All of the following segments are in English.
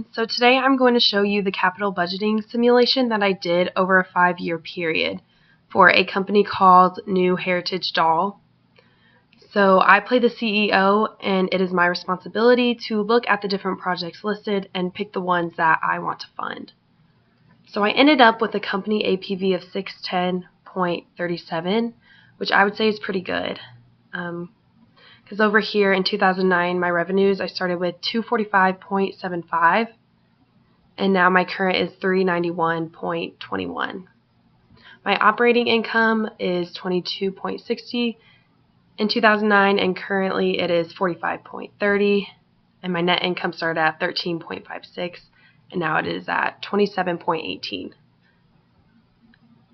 So today I'm going to show you the capital budgeting simulation that I did over a 5-year period for a company called New Heritage Doll. So I play the CEO, and it is my responsibility to look at the different projects listed and pick the ones that I want to fund. So I ended up with a company APV of 610.37, which I would say is pretty good. Because over here in 2009, my revenues, I started with 245.75, and now my current is 391.21. My operating income is 22.60 in 2009, and currently it is 45.30, and my net income started at 13.56, and now it is at 27.18.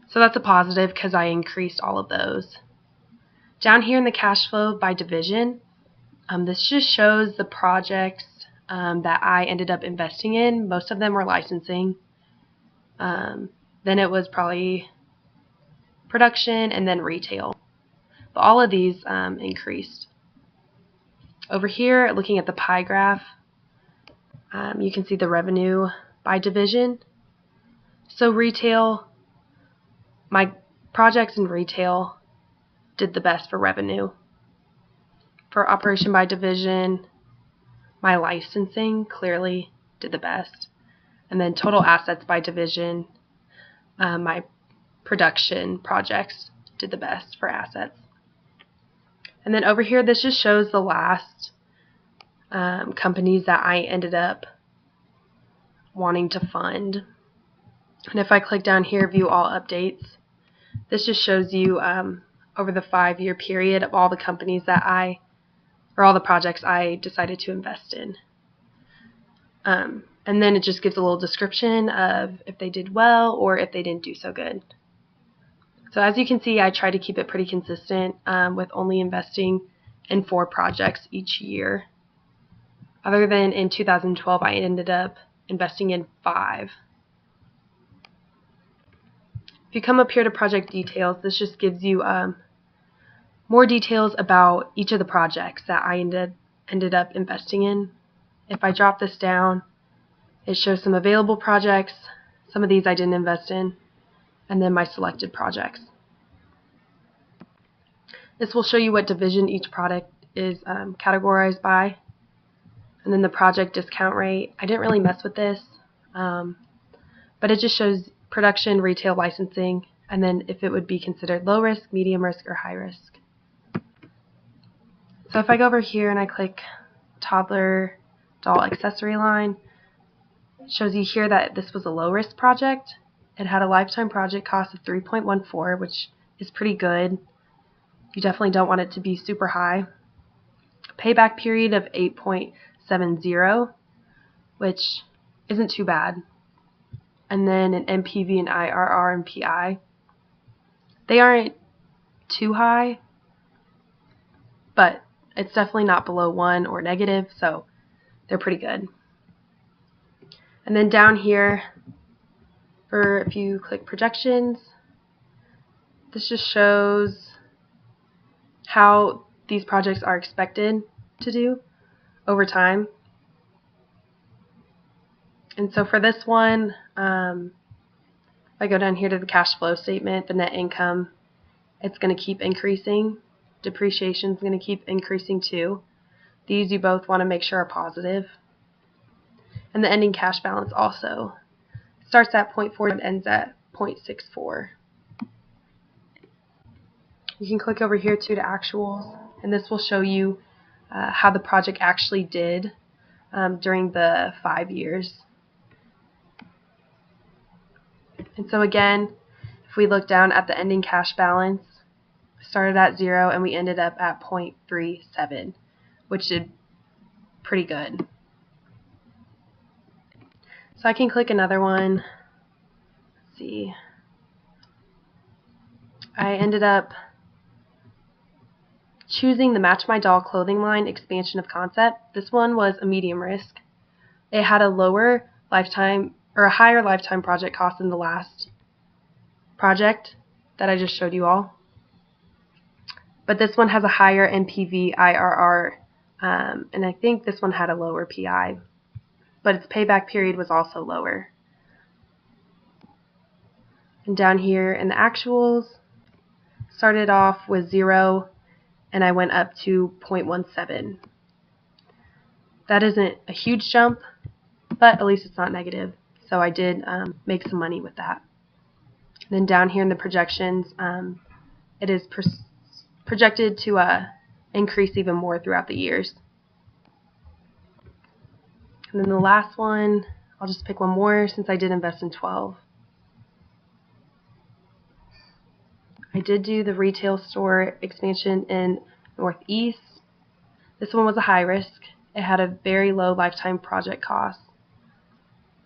So that's a positive because I increased all of those. Down here in the cash flow by division, this just shows the projects that I ended up investing in. Most of them were licensing. Then it was probably production and then retail. But all of these increased. Over here, looking at the pie graph, you can see the revenue by division. So retail, my projects in retail did the best for revenue. For operation by division, my licensing clearly did the best. And then total assets by division, my production projects did the best for assets. And then over here, this just shows the last companies that I ended up wanting to fund. And if I click down here, view all updates, this just shows you over the 5-year period of all the companies that all the projects I decided to invest in. And then it just gives a little description of if they did well or if they didn't do so good. So as you can see, I try to keep it pretty consistent with only investing in 4 projects each year. Other than in 2012, I ended up investing in 5. If you come up here to project details, this just gives you more details about each of the projects that I ended up investing in. If I drop this down, it shows some available projects. Some of these I didn't invest in, and then my selected projects. This will show you what division each product is categorized by, and then the project discount rate. I didn't really mess with this, but it just shows production, retail, licensing, and then if it would be considered low risk, medium risk, or high risk. So if I go over here and I click toddler doll accessory line, it shows you here that this was a low risk project. It had a lifetime project cost of 3.14, which is pretty good. You definitely don't want it to be super high. Payback period of 8.70, which isn't too bad. And then an NPV and IRR and PI. They aren't too high, but it's definitely not below 1 or negative, so they're pretty good. And then down here, if you click projections, this just shows how these projects are expected to do over time. And so for this one, if I go down here to the cash flow statement, the net income, it's going to keep increasing. Depreciation is going to keep increasing too. These you both want to make sure are positive. And the ending cash balance also starts at 0.4 and ends at 0.64. You can click over here to actuals, and this will show you how the project actually did during the 5 years. And so again, if we look down at the ending cash balance, we started at 0 and we ended up at 0.37, which did pretty good. So I can click another one. Let's see. I ended up choosing the Match My Doll clothing line expansion of concept. This one was a medium risk. It had a lower lifetime or a higher lifetime project cost than the last project that I just showed you all. But this one has a higher NPV, IRR, and I think this one had a lower PI. but its payback period was also lower. And down here in the actuals, started off with 0 and I went up to 0.17. That isn't a huge jump, but at least it's not negative. So I did make some money with that. Then down here in the projections, it is projected to increase even more throughout the years. And then the last one, I'll just pick one more since I did invest in 12. I did do the retail store expansion in Northeast. This one was a high risk. It had a very low lifetime project cost,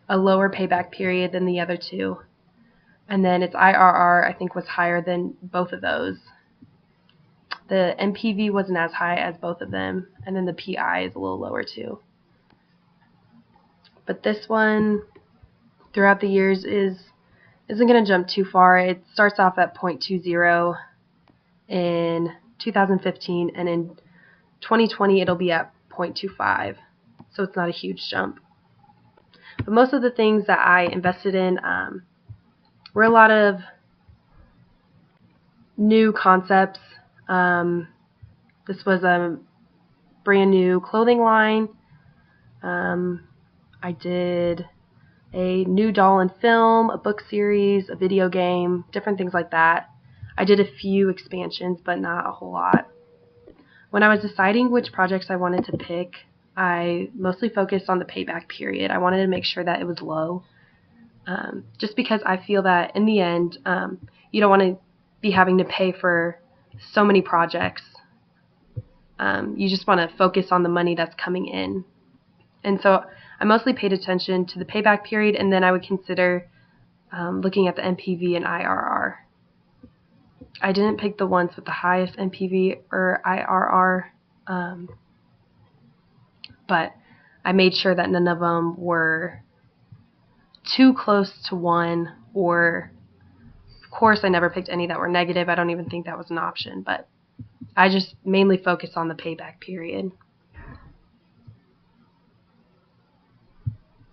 a lower payback period than the other two, and then its IRR I think was higher than both of those. The NPV wasn't as high as both of them, and then the PI is a little lower too. But this one, throughout the years, isn't going to jump too far. It starts off at 0.20 in 2015, and in 2020 it'll be at 0.25, so it's not a huge jump. But most of the things that I invested in were a lot of new concepts. This was a brand new clothing line. I did a new doll and film, a book series, a video game, different things like that. I did a few expansions, but not a whole lot. When I was deciding which projects I wanted to pick, I mostly focused on the payback period. I wanted to make sure that it was low, just because I feel that in the end, you don't want to be having to pay for so many projects. You just want to focus on the money that's coming in. And so I mostly paid attention to the payback period, and then I would consider looking at the NPV and IRR. I didn't pick the ones with the highest NPV or IRR, but I made sure that none of them were too close to 1, or of course I never picked any that were negative. I don't even think that was an option, but I just mainly focused on the payback period.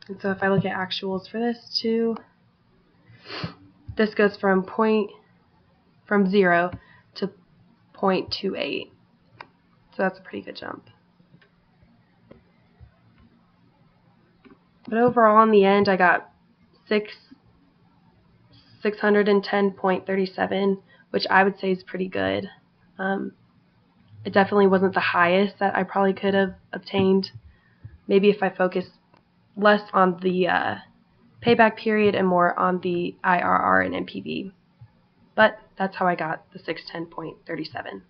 And so if I look at actuals for this too, this goes from 0 to 0.28. So that's a pretty good jump. But overall in the end I got 610.37, which I would say is pretty good. It definitely wasn't the highest that I probably could have obtained. Maybe if I focused less on the payback period and more on the IRR and NPV. But that's how I got the 610.37.